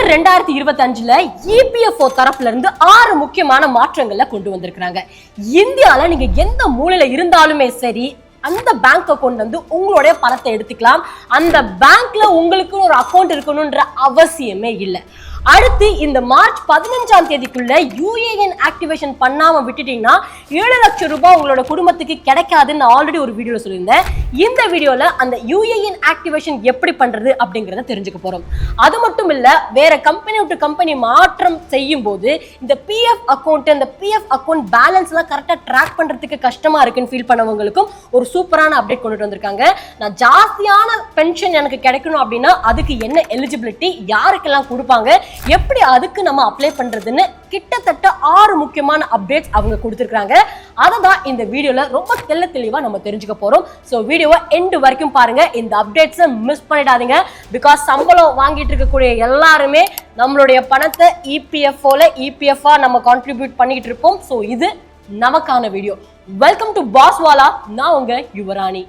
Year 2025ல EPFO தரப்புல இருந்து 6 முக்கியமான மாற்றங்களை கொண்டு வந்திருக்காங்க. இந்தியால நீங்க எந்த மூலையில இருந்தாலுமே சரி, அந்த பேங்க் அக்கௌண்ட் வந்து உங்களுடைய பணத்தை எடுத்துக்கலாம். அந்த பேங்க்ல உங்களுக்கு ஒரு அக்கௌண்ட் இருக்கணும்ன்ற அவசியமே இல்லை. அடுத்து இந்த மார்ச் 15ஆம் தேதிக்குள்ள UAN ஆக்டிவேஷன் பண்ணாம விட்டுட்டீங்கன்னா 7 லட்சம் ரூபாய் உங்களோட குடும்பத்துக்கு கிடைக்காதுன்னு ஆல்ரெடி ஒரு வீடியோல சொல்லியிருந்தேன். இந்த வீடியோல அந்த UAN ஆக்டிவேஷன் எப்படி பண்றது அப்படிங்கறத தெரிஞ்சுக்க போறோம். அது மட்டும் இல்ல, வேற கம்பெனி விட்டு கம்பெனி மாற்றம் செய்யும் போது இந்த PF அக்கௌண்ட், இந்த PF அக்கௌண்ட் பேலன்ஸ் எல்லாம் கரெக்டா ட்ராக் பண்றதுக்கு கஷ்டமா இருக்குன்னு ஃபீல் பண்ணவங்களுக்கும் ஒரு சூப்பரான அப்டேட் கொண்டுட்டு வந்திருக்காங்க. நான் ஜாஸ்தியான பென்ஷன் எனக்கு கிடைக்கணும் அப்படின்னா அதுக்கு என்ன எலிஜிபிலிட்டி, யாருக்கெல்லாம் கொடுப்பாங்க, எப்படி அதுக்கு நம்ம அப்ளை பண்றதுன்னு கிட்டத்தட்ட 6 முக்கியமான அப்டேட்ஸ் அவங்க கொடுத்திருக்காங்க. அதை தான் இந்த வீடியோல ரொம்ப தெளிவா நம்ம தெரிஞ்சுக்க போறோம். சோ வீடியோவை எண்ட் வரைக்கும் பாருங்க. இந்த அப்டேட்ஸை மிஸ் பண்ணிடாதீங்க. பிகாஸ் சம்பளம் வாங்கிட்டு இருக்கக்கூடிய எல்லாருமே நம்மளுடைய பணத்தை EPFO நம்ம கான்ட்ரிபியூட் பண்ணிட்டு இருப்போம். சோ இது நமக்கான வீடியோ. வெல்கம் டு பாஸ்வாலா. நான் உங்க Yuvarani.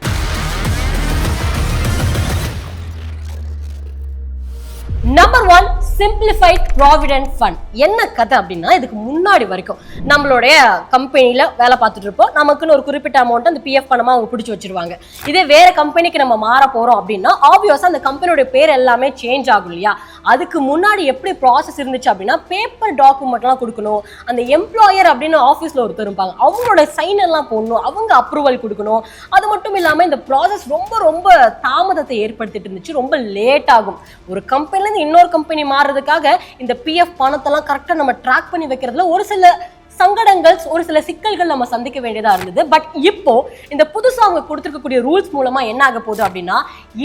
Number 1, simplified provident fund. என்ன கதை அப்படின்னா, இதுக்கு முன்னாடி வரைக்கும் நம்மளுடைய கம்பெனியில வேலை பார்த்துட்டு இருப்போம். நமக்குன்னு ஒரு குறிப்பிட்ட அமௌண்ட் அந்த PF பணமா அவங்க பிடிச்சி வச்சிருவாங்க. இதே வேற கம்பெனிக்கு நம்ம மாற போறோம் அப்படின்னா ஆப்வியஸா அந்த கம்பெனியோட பேர் எல்லாமே சேஞ்ச் ஆகும் இல்லையா? அதுக்கு முன்னாடி எப்படி ப்ராசஸ் இருந்துச்சு அப்படின்னா, பேப்பர் டாக்குமெண்ட்லாம் கொடுக்கணும். அந்த எம்ப்ளாயர் அப்படின்னு ஆஃபீஸ்ல ஒருத்தர் இருப்பாங்க, அவங்களோட சைன் எல்லாம் போடணும், அவங்க அப்ரூவல் கொடுக்கணும். அது மட்டும் இல்லாம இந்த ப்ராசஸ் ரொம்ப தாமதத்தை ஏற்படுத்திட்டு இருந்துச்சு. ரொம்ப லேட் ஆகும். ஒரு கம்பெனில இன்னொரு கம்பெனி மாறுறதுக்காக இந்த PF பணத்தெல்லாம் கரெக்டா நம்ம ட்ராக் பண்ணி வைக்கிறதுல ஒரு சில சங்கடங்கள், ஒரு சில சிக்கல்கள் நம்ம சந்திக்க வேண்டியதா இருந்தது. பட் இப்போ இந்த புதுசா அவங்க கொடுத்திருக்கக்கூடிய ரூல்ஸ் மூலமா என்ன ஆக போகுது அப்படின்னா,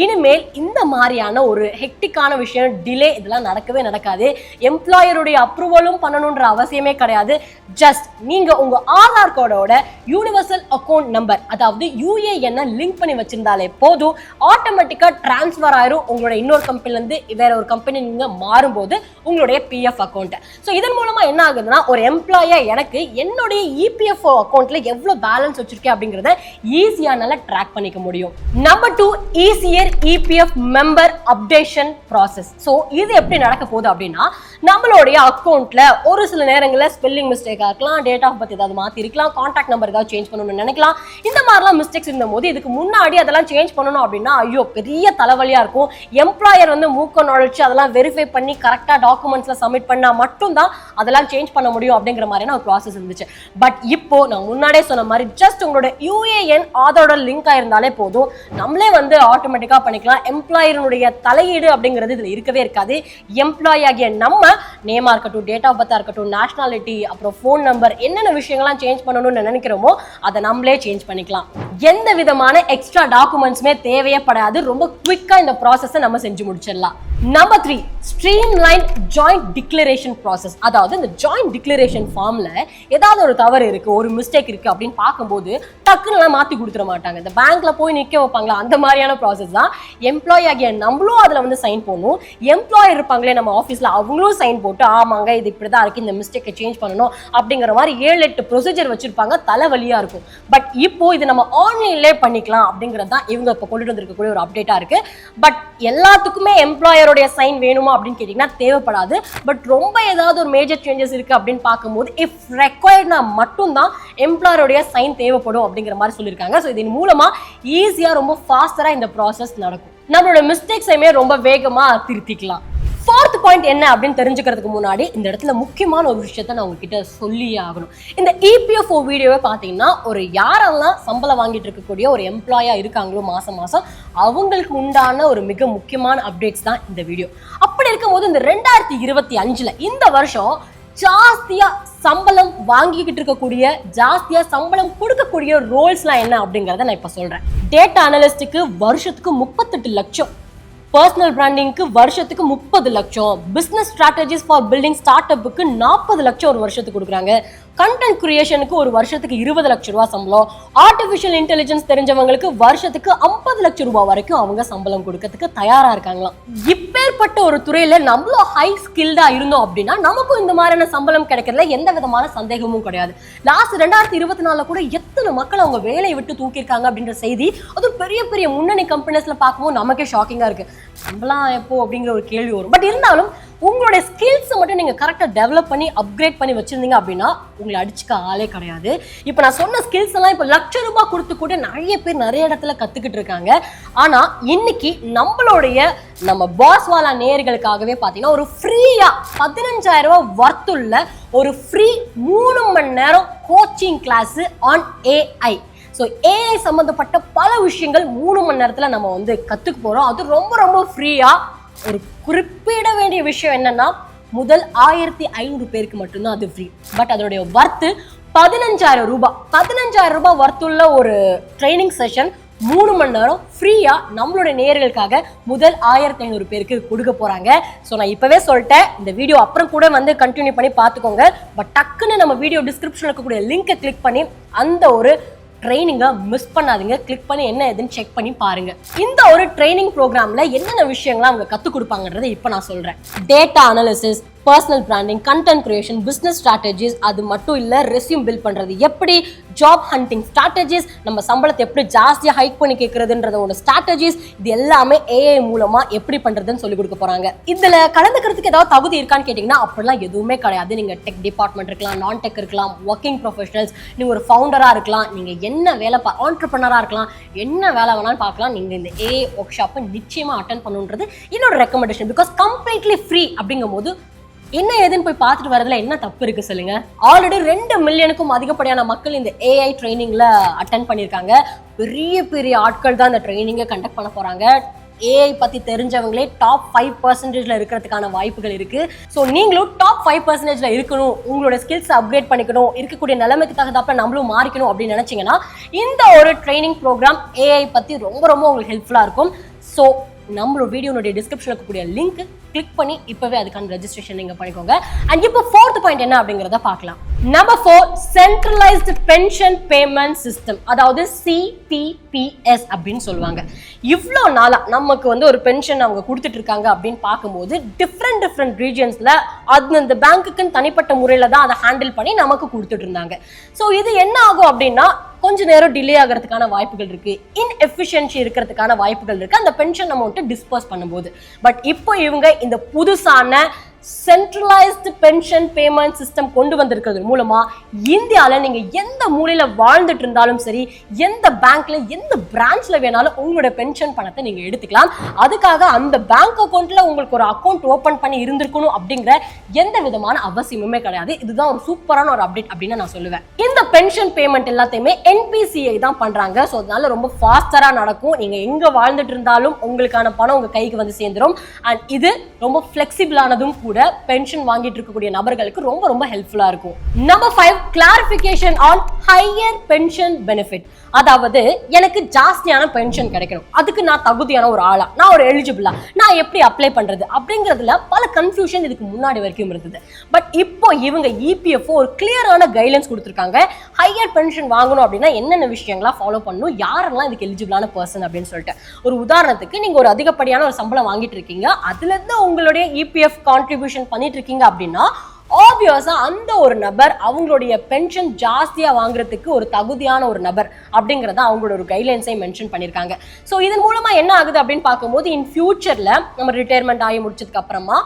இனிமேல் இந்த மாதிரியான ஒரு ஹெக்டிக்கான விஷயம், டிலே, இதெல்லாம் நடக்கவே நடக்காது. எம்ப்ளாயருடைய அப்ரூவலும் பண்ணணும்ன்ற அவசியமே கிடையாது. ஜஸ்ட் நீங்க உங்க ஆதார் கார்டோட யூனிவர்சல் அக்கௌண்ட் நம்பர், அதாவது UAN லிங்க் பண்ணி வச்சிருந்தாலே போதும், ஆட்டோமேட்டிக்கா டிரான்ஸ்ஃபர் ஆயிரும் உங்களோட இன்னொரு கம்பெனில இருந்து வேற ஒரு கம்பெனி நீங்க மாறும்போது உங்களுடைய PF அக்கௌண்ட். ஸோ இதன் மூலமா என்ன ஆகுதுன்னா, ஒரு எம்ப்ளாயர் எனக்கு என்னுடைய EPFO அக்கௌண்ட்ல எவ்வளவு பேலன்ஸ் வச்சிருக்கேன் அப்படிங்கறத ஈஸியா நல்லா ட்ராக் பண்ணிக்க முடியும். Number 2, easier EPF member updation process. So இது எப்படி நடக்க போகுது அப்படின்னா, நம்மளுடைய அக்கௌண்ட்ல ஒரு சில நேரங்களில் ஸ்பெல்லிங் மிஸ்டேக்கா இருக்கலாம், டேட் ஆஃப் பர்த் ஏதாவது மாத்தி இருக்கலாம், கான்டாக்ட் நம்பர் ஏதாவது சேஞ்ச் பண்ணணும்னு நினைக்கலாம். இந்த மாதிரிலாம் மிஸ்டேக்ஸ் இருந்தபோது இதுக்கு முன்னாடி அதெல்லாம் சேஞ்ச் பண்ணணும் அப்படின்னா ஐயோ பெரிய தலைவலியா இருக்கும். எம்ப்ளாயர் வந்து மூக்க நுழைச்சு அதெல்லாம் வெரிஃபை பண்ணி கரெக்டா டாக்குமெண்ட்ஸ்ல சப்மிட் பண்ணா மட்டும் தான் அதெல்லாம் சேஞ்ச் பண்ண முடியும் அப்படிங்கிற மாதிரியான ஒரு ப்ராசஸ் இருந்துச்சு. பட் இப்போ நான் முன்னாடியே சொன்ன மாதிரி ஜஸ்ட் உங்களோட UAN ஆதாரோட லிங்க் ஆயிருந்தாலே போதும், நம்மளே வந்து ஆட்டோமேட்டிக்கா பண்ணிக்கலாம். எம்ப்ளாயருடைய தலையீடு அப்படிங்கிறது இதுல இருக்கவே இருக்காது. எம்ப்ளாயி ஆகிய நம்ம நேமா இருக்கட்டும், டேட் ஆஃப் பர்த்தா இருக்கட்டும், நேஷனாலிட்டி, அப்புறம் ஃபோன் நம்பர், என்னென்ன விஷயங்கள்லாம் சேஞ்ச் பண்ணணும்னு நினைக்கிறோமோ அதை நம்மளே சேஞ்ச் பண்ணிக்கலாம். எந்த விதமான எக்ஸ்ட்ரா டாக்குமெண்ட்ஸுமே தேவையப்படாது. ரொம்ப குவிக்கா இந்த ப்ராசஸை நம்ம செஞ்சு முடிச்சிடலாம். Number 3, streamline joint declaration process. அதாவது இந்த ஜாயிண்ட் டிக்ளரேஷன் ஃபார்ம்ல ஏதாவது ஒரு தவறு இருக்கு, ஒரு மிஸ்டேக் இருக்கு அப்படின்னு பார்க்கும்போது டக்குன்னு மாத்தி கொடுத்துட மாட்டாங்க. இந்த பேங்க்ல போய் நிக்க வைப்பாங்களா, அந்த மாதிரியான ப்ராசஸ் தான். எம்ப்ளாயி ஆகிய நம்மளும் அதுல வந்து சைன் போடணும். எம்ப்ளாயர் இருப்பாங்களே நம்ம ஆஃபீஸ்ல, அவங்களும் சைன் போட்டு ஆமாங்க இது இப்படிதான் இருக்கு, இந்த மிஸ்டேக்கை சேஞ்ச் பண்ணணும் அப்படிங்கிற மாதிரி 7-8 ப்ரொசீஜர் வச்சிருப்பாங்க. தலைவலியா இருக்கும். பட் இப்போ இது நம்ம ஆன்லைன்லேயே பண்ணிக்கலாம் அப்படிங்கிறது தான் இவங்க இப்போ கொண்டுட்டு வந்திருக்கக்கூடிய ஒரு அப்டேட்டா இருக்கு. பட் எல்லாத்துக்குமே எம்ப்ளாயருடைய சைன் வேணுமா அப்படின்னு கேட்டீங்கன்னா தேவைப்படாது. பட் ரொம்ப ஏதாவது ஒரு மேஜர் சேஞ்சஸ் இருக்கு அப்படின்னு பார்க்கும்போது இஃப் ரெக்வயர்ட்னா மட்டும் தான் எம்ப்ளாயருடைய சைன் தேவைப்படும் அப்படிங்கிற மாதிரி சொல்லியிருக்காங்க. ஸோ இதன் மூலமா ஈஸியா ரொம்ப ஃபாஸ்டரா இந்த ப்ராசஸ் நடக்கும். நம்மளோட மிஸ்டேக்ஸையுமே ரொம்ப வேகமா திருத்திக்கலாம். 4th பாயிண்ட் என்ன அப்படின்னு தெரிஞ்சுக்கிறதுக்கு முன்னாடி இந்த இடத்துல முக்கியமான ஒரு விஷயத்த நான் உங்ககிட்ட சொல்லியே ஆகணும். இந்த EPFO வீடியோவை பார்த்தீங்கன்னா, ஒரு யாரெல்லாம் சம்பளம் வாங்கிட்டு இருக்கக்கூடிய ஒரு எம்ப்ளாயா இருக்காங்களோ மாசம் அவங்களுக்கு உண்டான ஒரு மிக முக்கியமான அப்டேட்ஸ் தான் இந்த வீடியோ. அப்படி இருக்கும்போது இந்த 2025ல இந்த வருஷம் ஜாஸ்தியா சம்பளம் வாங்கிக்கிட்டு இருக்கக்கூடிய, ஜாஸ்தியா சம்பளம் கொடுக்கக்கூடிய ரோல்ஸ்லாம் என்ன அப்படிங்கறத நான் இப்ப சொல்றேன். டேட்டா அனலிஸ்டுக்கு வருஷத்துக்கு 38 லட்சம், பர்சனல் பிராண்டிங்க்கு வருஷத்துக்கு 30 லட்சம், பிசினஸ் ஸ்ட்ராட்டஜிஸ் ஃபார் பில்டிங் ஸ்டார்ட் அப்புக்கு 40 லட்சம் ஒரு வருஷத்துக்கு கொடுக்குறாங்க. கண்டென்ட் கிரியேஷனுக்கு ஒரு வருஷத்துக்கு 20 லட்சம் ரூபாய் சம்பளம். ஆர்டிஃபிஷியல் இன்டெலிஜென்ஸ் தெரிஞ்சவங்களுக்கு வருஷத்துக்கு 50 லட்சம் ரூபாய் வரைக்கும் அவங்க சம்பளம் கொடுக்கறதுக்கு தயாரா இருக்காங்களாம். இப்பேற்பட்ட ஒரு துறையில நம்மளும் ஹை ஸ்கில்டா இருந்தோம் அப்படின்னா நமக்கும் இந்த மாதிரியான சம்பளம் கிடைக்கிறதுல எந்த விதமான சந்தேகமும் கிடையாது. லாஸ்ட் 2024 கூட எத்தனை மக்கள் அவங்க வேலையை விட்டு தூக்கியிருக்காங்க அப்படின்ற செய்தி அது பெரிய பெரிய முன்னணி கம்பெனிஸ்ல பார்க்கும்போது நமக்கே ஷாக்கிங்கா இருக்கு. சம்பளம் எப்போ அப்படிங்கிற ஒரு கேள்வி வரும். பட் இருந்தாலும் உங்களுடைய ஸ்கில்ஸ் மட்டும் நீங்க கரெக்டா டெவலப் பண்ணி அப்கிரேட் பண்ணி வச்சிருந்தீங்க அப்படின்னா உங்களை அடிச்சுக்க ஆளே கிடையாது. இப்போ நான் சொன்ன ஸ்கில்ஸ் எல்லாம் இப்போ ₹1,00,000 கொடுத்து கூட நிறைய பேர் நிறைய இடத்துல கத்துக்கிட்டு இருக்காங்க. ஆனா இன்னைக்கு நம்ம பாஸ்வாலா நேயர்களுக்காகவே பாத்தீங்கன்னா ஒரு ஃப்ரீயா ₹15,000 வர்த்துள்ள ஒரு ஃப்ரீ 3 மணி நேரம் coaching class on AI. So AI சம்பந்தப்பட்ட பல விஷயங்கள் 3 மணி நேரத்துல நம்ம வந்து கத்துக்க போறோம். அது ரொம்ப ரொம்ப ஃப்ரீயா. ஒரு குறிப்பிட வேண்டிய விஷயம் என்னன்னா முதல் 1,500 பேருக்கு மட்டும்தான் அது ஃப்ரீ. பட் அதோடைய வர்த்து ₹15,000. ₹15,000 வர்த்துள்ள ஒரு ட்ரைனிங் செஷன் 3 மணி நேரம் ஃப்ரீயா நம்மளுடைய நேயர்களுக்காக முதல் 1,500 பேருக்கு கொடுக்க போறாங்க. ஸோ நான் இப்பவே சொல்லிட்டேன், இந்த வீடியோ அப்புறம் கூட வந்து கண்டினியூ பண்ணி பார்த்துக்கோங்க. பட் டக்குன்னு நம்ம வீடியோ டிஸ்கிரிப்ஷன்ல இருக்கக்கூடிய லிங்கை கிளிக் பண்ணி அந்த ஒரு ட்ரைனிங்கை மிஸ் பண்ணாதீங்க. கிளிக் பண்ணி என்ன ஏதுன்னு செக் பண்ணி பாருங்க. இந்த ஒரு ட்ரைனிங் ப்ரோக்ராம்ல என்னென்ன விஷயங்கள்லாம் அவங்க கற்றுக் கொடுப்பாங்கன்றதை இப்போ நான் சொல்றேன். Data analysis, personal branding, content creation, business strategies, அது மட்டும் இல்ல ரெஸ்யூம் பில்ட் பண்றது எப்படி, ஜாப் ஹண்டிங் ஸ்ட்ராட்டஜிஸ், நம்ம சம்பளத்தை எப்படி ஜாஸ்தியா ஹைக் பண்ணி கேட்கறதுன்றதோட ஸ்ட்ராட்டஜிஸ், இது எல்லாமே AI மூலமா எப்படி பண்றதுன்னு சொல்லி கொடுக்க போறாங்க. இதுல கலந்துக்கிறதுக்கு ஏதாவது தகுதி இருக்கான்னு கேட்டீங்கன்னா அப்படிலாம் எதுவுமே கிடையாது. நீங்க டெக் டிபார்ட்மெண்ட் இருக்கலாம், நான் டெக் இருக்கலாம், ஒர்க்கிங் ப்ரொஃபஷனல்ஸ், நீங்க ஒரு ஃபவுண்டரா இருக்கலாம், நீங்க என்ன வேலை ஆண்டர்பிரனரா இருக்கலாம், என்ன வேலை வேணாலும் பார்க்கலாம். நீங்க இந்த AI ஒர்க் ஷாப்பை நிச்சயமா அட்டென்ட் பண்ணுன்றது என்னோட ரெக்கமெண்டேஷன். பிகாஸ் கம்ப்ளீட்லி ஃப்ரீ அப்படிங்கும் போது என்ன ஏதுன்னு போய் பார்த்துட்டு வரதுல என்ன தப்பு இருக்கு சொல்லுங்க. ஆல்ரெடி 2 மில்லியனுக்கும் அதிகப்படியான மக்கள் இந்த AI ட்ரைனிங்ல அட்டென்ட் பண்ணியிருக்காங்க. பெரிய பெரிய ஆட்கள் தான் இந்த ட்ரைனிங்கை கண்டக்ட் பண்ண போறாங்க. AI பத்தி தெரிஞ்சவங்களே டாப் 5% இருக்கிறதுக்கான வாய்ப்புகள் இருக்கு. ஸோ நீங்களும் டாப் 5% இருக்கணும், உங்களோட ஸ்கில்ஸ் அப்கிரேட் பண்ணிக்கணும், இருக்கக்கூடிய நிலைமைக்கு தகுந்தாப்ப நம்மளும் மாறிக்கணும் அப்படின்னு நினைச்சீங்கன்னா இந்த ஒரு ட்ரைனிங் ப்ரோக்ராம் AI பத்தி ரொம்ப ரொம்ப உங்களுக்கு ஹெல்ப்ஃபுல்லா இருக்கும். ஸோ நம்மளோட வீடியோனுடைய டிஸ்கிரிப்ஷன்ல இருக்கக்கூடிய லிங்க் கிளிக் பண்ணி இப்பவே அதுக்கான ரெஜிஸ்ட்ரேஷன் நீங்க பண்ணிக்கோங்க. அண்ட் இப்போ 4th பாயிண்ட் என்ன அப்படிங்கறத பார்க்கலாம். Number 4, centralised pension payment system, அதாவது CPPS அப்படின்னு சொல்லுவாங்க. இவ்வளோ நாளா நமக்கு வந்து ஒரு பென்ஷன் அவங்க கொடுத்துட்டு இருக்காங்க அப்படின்னு பார்க்கும்போது டிஃப்ரெண்ட் ரீஜன்ஸ்ல அந்த பேங்க்குன்னு தனிப்பட்ட முறையில தான் அதை ஹேண்டில் பண்ணி நமக்கு கொடுத்துட்டு இருந்தாங்க. ஸோ இது என்ன ஆகும் அப்படின்னா கொஞ்ச நேரம் டிலே ஆகிறதுக்கான வாய்ப்புகள் இருக்கு, இன்எஃபிஷியன்சி இருக்கிறதுக்கான வாய்ப்புகள் இருக்கு அந்த பென்ஷன் அமௌண்ட்டை டிஸ்பர்ஸ் பண்ணும்போது. பட் இப்போ இவங்க இந்த புதுசான சென்ட்ரலைஸ்டு பென்ஷன் பேமெண்ட் சிஸ்டம் கொண்டு வந்திருக்கிறது மூலமா இந்தியால நீங்க எந்த மூலையில வாழ்ந்துட்டு இருந்தாலும் சரி, எந்த பேங்க்ல எந்த பிரான்ச்ல வேணாலும் உங்களோட பென்ஷன் பணத்தை நீங்க எடுத்துக்கலாம். அதுக்காக அந்த பேங்க் அக்கௌண்ட்ல உங்களுக்கு ஒரு அக்கௌண்ட் ஓபன் பண்ணி இருந்திருக்கணும் அப்படிங்கிற எந்த விதமான அவசியமுமே கிடையாது. இதுதான் ஒரு சூப்பரான ஒரு அப்டேட் அப்படின்னு நான் சொல்லுவேன். இந்த பென்ஷன் பேமெண்ட் எல்லாத்தையுமே NPCI தான் பண்றாங்க. ஸோ அதனால ரொம்ப ஃபாஸ்டரா நடக்கும். நீங்க எங்க வாழ்ந்துட்டு இருந்தாலும் உங்களுக்கான பணம் உங்க கைக்கு வந்து சேர்ந்துடும். அண்ட் இது ரொம்ப ஃபிளெக்சிபிளானதும் கூட பென்ஷன் வாங்கிட்டு இருக்கக்கூடிய நபர்களுக்கு ரொம்ப ரொம்ப ஹெல்ப்ஃபுல்லா இருக்கும். Number 5, clarification on higher pension benefit. அதாவது எனக்கு ஜாஸ்தியான பென்ஷன் கிடைக்கணும், அதுக்கு நான் தகுதியான ஒரு ஆளா, நான் ஒரு எலிஜிபிளா, நான் எப்படி அப்ளை பண்றது அப்படிங்கிறதுல பல கன்ஃபியூஷன் இதுக்கு முன்னாடி வரைக்கும் இருந்தது. பட் இப்போ இவங்க EPFO ஒரு கிளியரான கைட்லைன்ஸ் கொடுத்துருக்காங்க. ஹையர் பென்ஷன் வாங்கணும் அப்படின்னா என்னென்ன விஷயங்களா ஃபாலோ பண்ணணும், யாரெல்லாம் இதுக்கு எலிஜிபிளான பர்சன் அப்படின்னு சொல்லிட்டு. ஒரு உதாரணத்துக்கு நீங்க ஒரு அதிகப்படியான ஒரு சம்பளம் வாங்கிட்டு இருக்கீங்க, அதுல இருந்து உங்களுடைய EPF கான்ட்ரிபியூஷன் பண்ணிட்டு இருக்கீங்க அப்படின்னா ஆப்வியஸா அந்த ஒரு நபர் அவங்களுடைய பென்ஷன் ஜாஸ்தியா வாங்குறதுக்கு ஒரு தகுதியான ஒரு நபர் அப்படிங்கறத அவங்களோட ஒரு கைட்லைன்ஸை மென்ஷன் பண்ணிருக்காங்க. ஸோ இதன் மூலமா என்ன ஆகுது அப்படின்னு பார்க்கும்போது இன் ஃபியூச்சர்ல நம்ம ரிட்டையர்மெண்ட் ஆகி முடிச்சதுக்கு அப்புறமா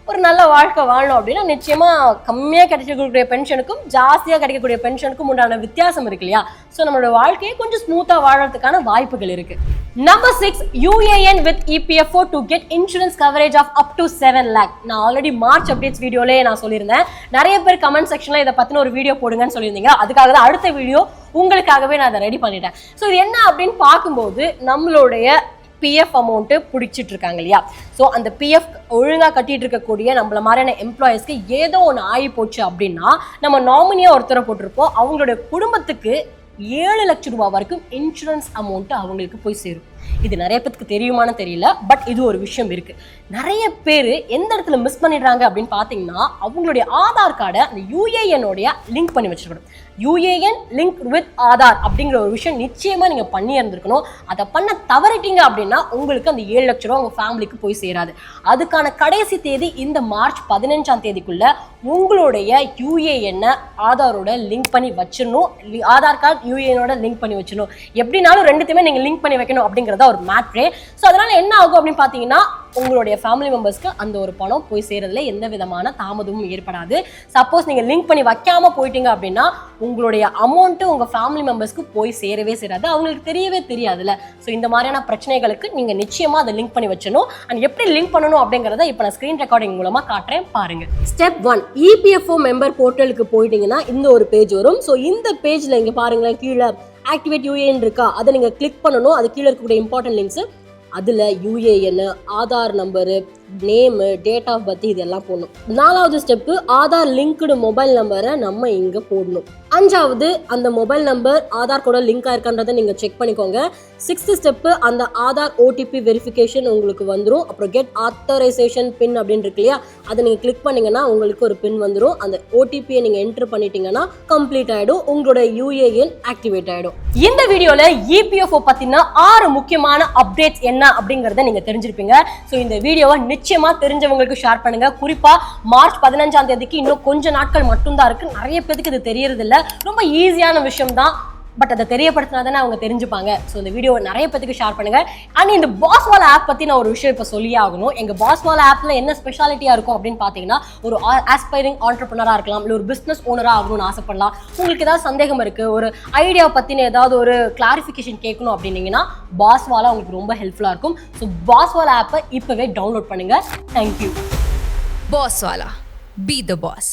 ஒரு நல்ல வாழ்க்கை வாழணும் அப்படின்னா நிச்சயமா கம்மியா கிடைக்கக்கூடிய பென்ஷனுக்கும் ஜாஸ்தியா கிடைக்கக்கூடிய பென்ஷனுக்கும் உண்டான வித்தியாசம் இருக்கு இல்லையா. ஸோ நம்மளோட வாழ்க்கையை கொஞ்சம் ஸ்மூத்தா வாழறதுக்கான வாய்ப்புகள் இருக்கு. Number 6, UAN with EPFO to get insurance coverage of up to 7 lakh. நான் ஆல்ரெடி மார்ச் அப்டேட்ஸ் வீடியோலயே நான் சொல்லியிருந்தேன். நிறைய பேர் கமெண்ட் செக்ஷன்ல இதை பத்தின ஒரு வீடியோ போடுங்கன்னு சொல்லியிருந்தீங்க. அதுக்காக தான் அடுத்த வீடியோ உங்களுக்காகவே நான் அதை ரெடி பண்ணிட்டேன். ஸோ இது என்ன அப்படின்னு பார்க்கும்போது நம்மளுடைய PF அமௌண்ட்டு பிடிச்சிட்டு இருக்காங்க இல்லையா. ஸோ அந்த PF ஒழுங்காக கட்டிட்டு இருக்கக்கூடிய நம்மள மாதிரியான எம்ப்ளாயிஸ்க்கு ஏதோ ஒன்று ஆகி போச்சு அப்படின்னா நம்ம நாமினியாக ஒருத்தரை போட்டிருப்போம், அவங்களுடைய குடும்பத்துக்கு 7 லட்சம் ரூபாய் வரைக்கும் இன்சூரன்ஸ் அமௌண்ட் அவங்களுக்கு போய் சேரும். இது நிறைய பேருக்கு தெரியுமான்னு தெரியல, பட் இது ஒரு விஷயம் இருக்கு. நிறைய பேர் எந்த இடத்துல மிஸ் பண்ணிடுறாங்க அப்படின்னு பார்த்தீங்கன்னா அவங்களுடைய ஆதார் கார்டை அந்த UAN உடைய லிங்க் பண்ணி வச்சிருக்கணும். UAN லிங்க் வித் ஆதார் அப்படிங்கிற ஒரு விஷயம் நிச்சயமா நீங்க பண்ணி இருந்திருக்கணும். அதை பண்ண தவறிட்டீங்க அப்படின்னா உங்களுக்கு அந்த 7 லட்சம் ரூபாய் உங்க ஃபேமிலிக்கு போய் சேராது. அதுக்கான கடைசி தேதி இந்த மார்ச் 15ஆம் தேதிக்குள்ள உங்களுடைய UAN ஆதாரோட லிங்க் பண்ணி வச்சிடணும். ஆதார் கார்டு UAN லிங்க் பண்ணி வச்சிடணும். எப்படினாலும் ரெண்டுத்தையுமே நீங்க லிங்க் பண்ணி வைக்கணும் அப்படிங்கிற அப்படிங்கறத ஒரு மேட்ரே. ஸோ அதனால என்ன ஆகும் அப்படின்னு பாத்தீங்கன்னா உங்களுடைய ஃபேமிலி மெம்பர்ஸ்க்கு அந்த ஒரு பணம் போய் சேரதுல எந்த விதமான தாமதமும் ஏற்படாது. சப்போஸ் நீங்க லிங்க் பண்ணி வைக்காம போயிட்டீங்க அப்படின்னா உங்களுடைய அமௌண்ட் உங்க ஃபேமிலி மெம்பர்ஸ்க்கு போய் சேரவே சேராது, அவங்களுக்கு தெரியவே தெரியாதுல்ல. ஸோ இந்த மாதிரியான பிரச்சனைகளுக்கு நீங்க நிச்சயமா அதை லிங்க் பண்ணி வச்சணும். அண்ட் எப்படி லிங்க் பண்ணணும் அப்படிங்கறத இப்போ நான் ஸ்கிரீன் ரெக்கார்டிங் மூலமா காட்டுறேன் பாருங்க. ஸ்டெப் 1, EPFO மெம்பர் போர்ட்டலுக்கு போயிட்டீங்கன்னா இந்த ஒரு பேஜ் வரும். ஸோ இந்த பேஜ்ல இங்க பாருங்களேன், கீழே ஆக்டிவேட் யூஏஎன் இருக்கா, அதை நீங்க கிளிக் பண்ணணும். அது கீழே இருக்கக்கூடிய இம்பார்ட்டன்ட் லிங்க்ஸ், அதில் UAN, Aadhaar number, name, date of birth இதெல்லாம் போடணும். 4வது ஸ்டெப்பு ஆதார் லிங்க்டு மொபைல் நம்பரை நம்ம இங்கே போடணும். 5வது அந்த மொபைல் நம்பர் ஆதார் கூட லிங்க் ஆயிருக்கான்றதை நீங்கள் செக் பண்ணிக்கோங்க. 6th ஸ்டெப்பு அந்த ஆதார் ஓடிபி வெரிஃபிகேஷன் உங்களுக்கு வந்துடும். அப்புறம் கெட் ஆத்தரைசேஷன் பின் அப்படின்னு இருக்கு இல்லையா, அதை நீங்கள் கிளிக் பண்ணீங்கன்னா உங்களுக்கு ஒரு பின் வந்துடும். அந்த ஓடிபியை நீங்கள் என்ட்ரு பண்ணிட்டீங்கன்னா கம்ப்ளீட் ஆகிடும், உங்களோட யூஏஎன் ஆக்டிவேட் ஆகிடும். இந்த வீடியோவில் EPFO பற்றின 6 முக்கியமான அப்டேட்ஸ் என்ன அப்படிங்கிறத நீங்கள் தெரிஞ்சிருப்பீங்க. ஸோ இந்த வீடியோவை நிச்சயமா தெரிஞ்சவங்களுக்கு ஷேர் பண்ணுங்க. குறிப்பா மார்ச் 15ஆம் தேதிக்கு இன்னும் கொஞ்ச நாட்கள் மட்டும்தான் இருக்கு. நிறைய பேருக்கு இது தெரியறது இல்ல, ரொம்ப ஈஸியான விஷயம் தான், பட் அதை தெரியப்படுத்தினா தானே அவங்க தெரிஞ்சுப்பாங்க. ஸோ இந்த வீடியோ நிறைய பேருக்கு ஷேர் பண்ணுங்க. அண்ட் இந்த பாஸ்வாலா ஆப் பத்தி நான் ஒரு விஷயம் இப்போ சொல்லியே ஆகணும். எங்க பாஸ்வாலா ஆப்ல என்ன ஸ்பெஷாலிட்டியா இருக்கும் அப்படின்னு பாத்தீங்கன்னா, ஒரு ஆஸ்பைரிங் ஆண்டர்பிரினரா இருக்கலாம், இல்லை ஒரு பிசினஸ் ஓனரா ஆகணும்னு ஆசைப்படலாம். உங்களுக்கு ஏதாவது சந்தேகம் இருக்கு, ஒரு ஐடியா பத்தின ஏதாவது ஒரு கிளாரிஃபிகேஷன் கேட்கணும் அப்படின்னீங்கன்னா பாஸ்வாலா உங்களுக்கு ரொம்ப ஹெல்ப்ஃபுல்லா இருக்கும். ஸோ பாஸ்வாலா ஆப்பை இப்பவே டவுன்லோட் பண்ணுங்க. தேங்க்யூ. பாஸ்வாலா, be the pass.